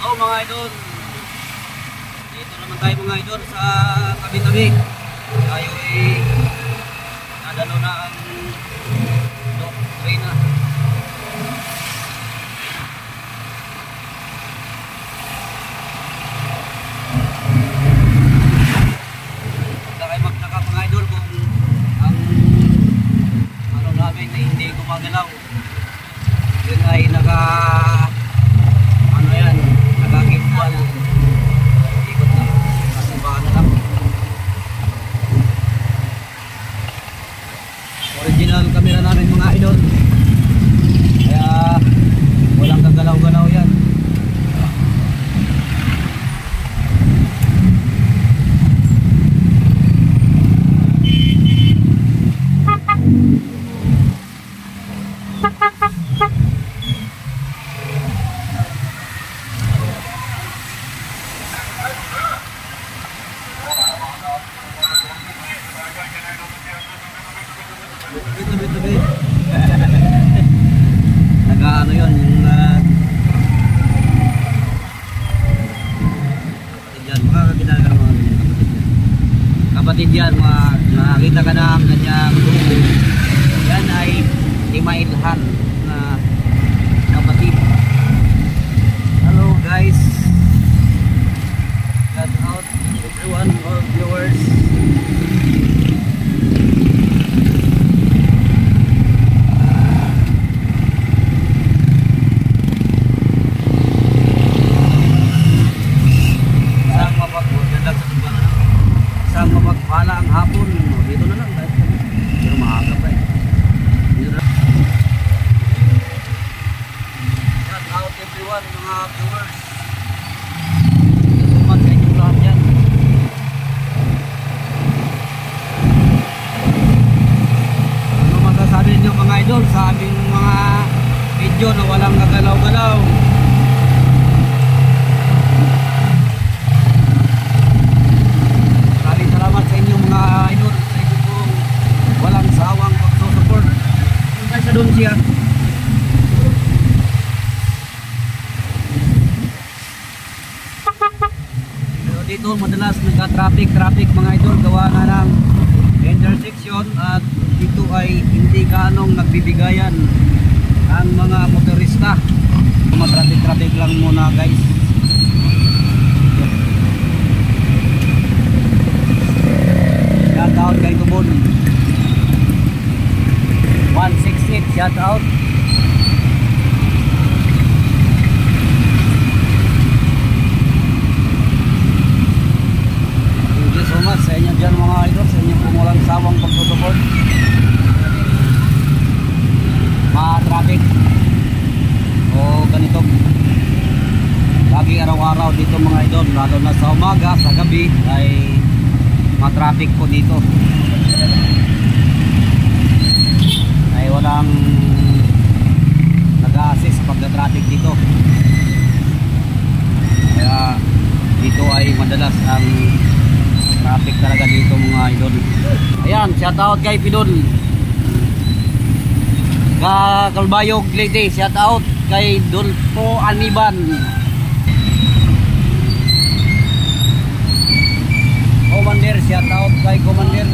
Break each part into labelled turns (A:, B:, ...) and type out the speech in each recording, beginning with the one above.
A: Hello mga idol. Dito naman tayo mga idol sa tabi-tabi. Tayo ay nadalo na ang doktrina. Huwag na kayo magtaka mga idol kung ang ano namin na hindi gumagalaw. Yun ay nagagitwal. Ikot na. Kasimbahan na lang. Original camera namin mga idol. Kaya walang kagalaw-galaw yan. Tabi-tabi. Nag-ano yun, yung kapatid yan, makakakita ka naman kapatid yan, nakakita ka ng kanyang grupo. Yan ay Timailhan na kapatid. Hello guys, shout out everyone, all viewers. Mapagpala ang hapon dito na lang dahil pero maaga pa eh. Shout out everyone mga viewers. Sumat sa inyong lahat yan. Ano masasabi niyo mga idol sa aming mga video na walang gagalaw-galaw? Salamat sa inyong mga idol, sa inyo pong walang sawang pagsusupport. Hanggang sa doon siya. Pero dito madalas nagka-traffic mga idol, gawa nga ng intersection at dito ay hindi ganong nagbibigayan ang mga motorista. Matraffic lang muna guys. Shout out kay Tubon 168, shout out. Thank you so much sa inyo dyan mga idol, sa inyo walang sawang pagsusupport. Ma-traffic o ganito lagi araw-araw dito mga idol, lalo na sa umaga, sa gabi ay ma-traffic po dito. Ay walang nag-a-assist pagka-traffic dito. Kaya dito ay madalas ang traffic talaga dito mga idol. Ayan, shout out kay Pidol Kalbayog Leyte, shout out kay Dulpo Aniban. Commander, shout out kay Commander.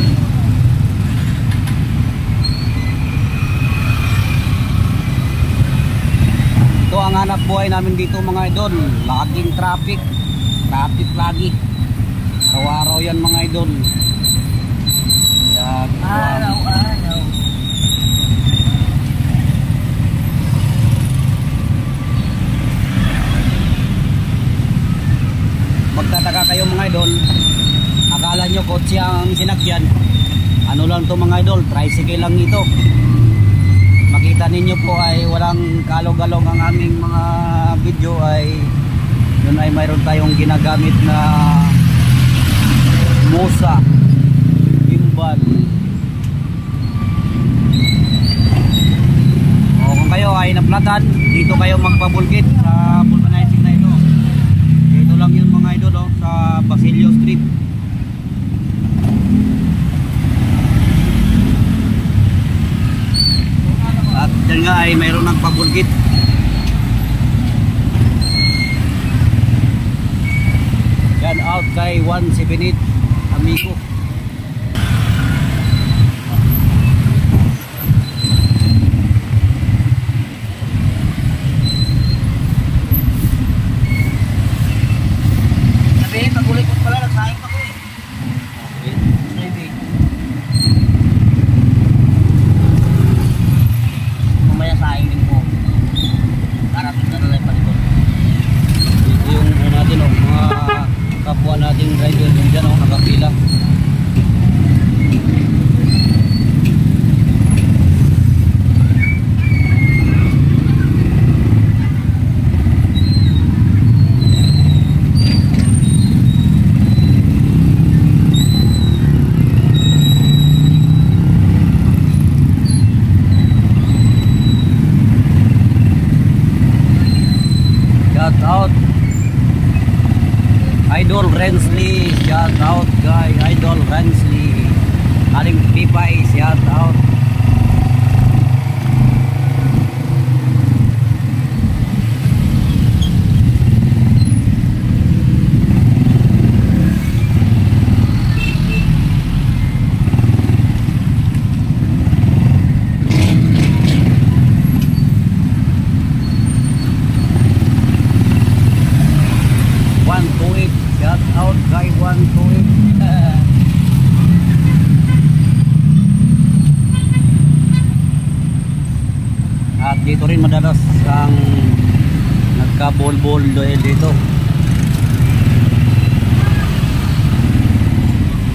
A: Ito ang hanap buhay namin dito mga idol. Laging traffic lagi. Araw-araw yan mga idol. Araw-araw. Magtataka kayo mga idol, akala nyo kotse ang sinakyan. Ano lang to mga idol, tricycle lang ito. Makita ninyo po ay walang kalog-galong ang aming mga video. Ay yun ay mayroon tayong ginagamit na musa, gimbal. O kung kayo ay naplatan, dito kayo magpabulkit sa vulcanizing na ito. Dito lang yun mga idol, sa Basilio Street. At dyan nga ay mayroon ng pabulkit. kay 178 amigo.
B: Sabi, pag-ulit ko pala, nagsahin pa ko eh. Sabi, mamaya sahin din po. Karating na lang pa dito.
A: Ito yung natin mga kapwa nating rider dyan nakapila. Shout out Idol Rensley, shout out guys, Idol Rensley, Aling Pipay, shout out. Shout out kay 128. At dito rin madalas ang nagka-bol-bol dito.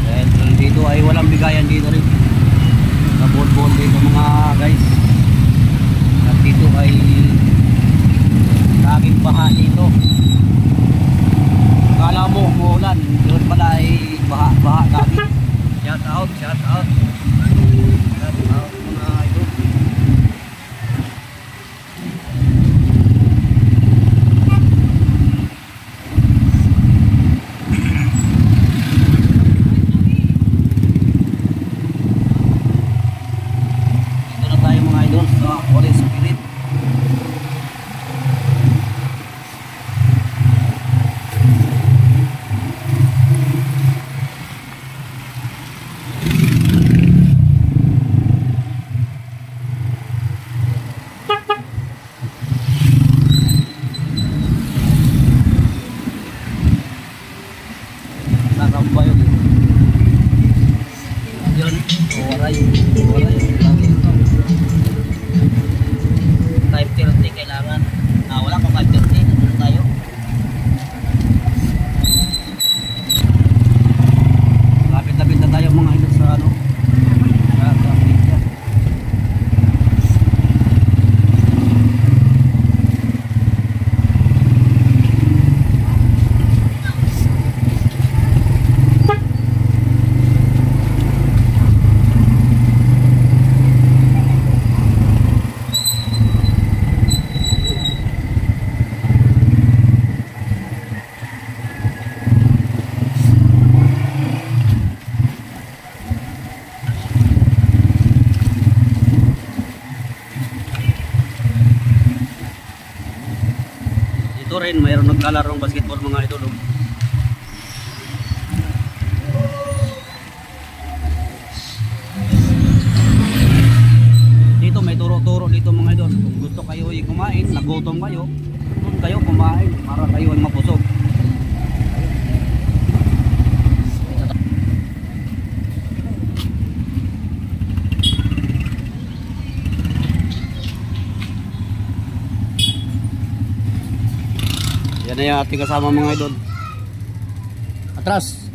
A: Dahil dito ay walang bigayan dito rin. Nagka-bol-bol dito mga guys. At dito ay laging baha dito. Kala mo umuulan, doon pala ay baha kami. Shout out, shout out. Shout out mga idol. Dito na tayo mga idol sa Holy Spirit. Nakamba yun. Yun, waray lagi ito.
B: Type 30 kailangan. Wala kang 530, nandun tayo.
A: Lapit-lapit na tayo mga idol sa ano. Sa media. Dito rin mayroon nagkalarong basketball mga idol. Dito may turo-turo dito mga idol. Kung gusto kayo ay kumain, nagutom kayo, doon kayo kumain para kayo ay mabusog. Yan na yung ating kasama mga idol. Atras.